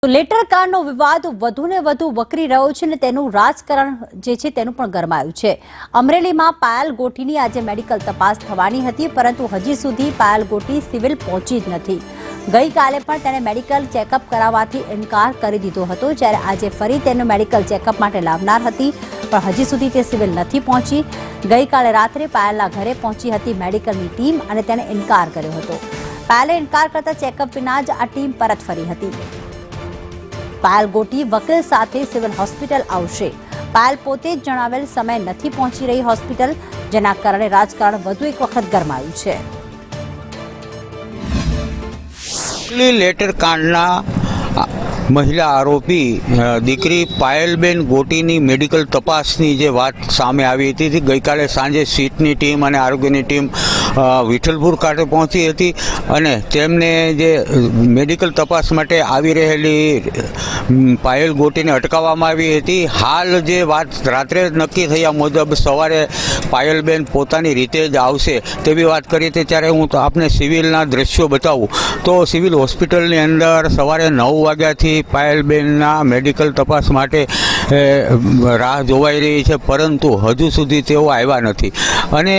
તો લેટર કાર્ડનો વિવાદ વધુને વધુ વકરી રહ્યો છે અને તેનું રાજકારણ જે છે તેનું પણ ગરમાયું છે। અમરેલીમાં પાયલ ગોટીની આજે મેડિકલ તપાસ થવાની હતી, પરંતુ હજી સુધી પાયલ ગોટી સિવિલ પહોંચી જ નથી। ગઈકાલે પણ તેણે મેડિકલ ચેકઅપ કરાવવાથી ઇનકાર કરી દીધો હતો, જ્યારે આજે ફરી તેને મેડિકલ ચેકઅપ માટે લાવનાર હતી, પણ હજી સુધી તે સિવિલ નથી પહોંચી। ગઈકાલે રાત્રે પાયલના ઘરે પહોંચી હતી મેડિકલની ટીમ અને તેણે ઇનકાર કર્યો હતો। પાયલે ઇનકાર કરતા ચેકઅપ વિના જ આ ટીમ પરત ફરી હતી। પાયલ ગોટી વકીલ સાથે સિવિલ હોસ્પિટલ આવશે। પાયલ પોતે જ જણાવેલ સમય નથી પહોંચી રહી હોસ્પિટલ, જેના કારણે રાજકારણ વધુ એક વખત ગરમાયું છે। લેટર કાંડના મહિલા આરોપી દીકરી પાયલબેન ગોટીની મેડિકલ તપાસની જે વાત સામે આવી હતી, ગઈકાલે સાંજે સીટની ટીમ અને આરોગ્યની ટીમ વિઠ્ઠલપુર ખાતે પહોંચી હતી અને તેમને જે મેડિકલ તપાસ માટે આવી રહેલી પાયલ ગોટીને અટકાવવામાં આવી હતી। હાલ જે વાત રાત્રે નક્કી થયા મુજબ સવારે પાયલબેન પોતાની રીતે જ આવશે તેવી વાત કરી હતી, ત્યારે હું આપને સિવિલના દ્રશ્યો બતાવું તો સિવિલ હોસ્પિટલની અંદર સવારે 9 વાગ્યાથી પાયલબેનના મેડિકલ તપાસ માટે રાહ જોવાઈ રહી છે, પરંતુ હજુ સુધી તેઓ આવ્યા નથી। અને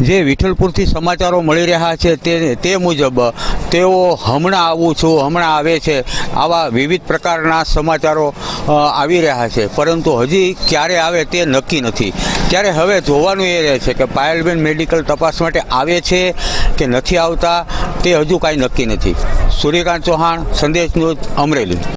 જે વિઠ્ઠલપુરથી સમાચારો મળી રહ્યા છે તે મુજબ તેઓ હમણાં આવું છું, હમણાં આવે છે, આવા વિવિધ પ્રકારના સમાચારો આવી રહ્યા છે, પરંતુ હજી ક્યારે આવે તે નક્કી નથી। ત્યારે હવે જોવાનું એ રહે છે કે પાયલબેન મેડિકલ તપાસ માટે આવે છે કે નથી આવતા, તે હજુ કાંઈ નક્કી નથી। સૂર્યકાંત ચૌહાણ, સંદેશ ન્યૂઝ, અમરેલી।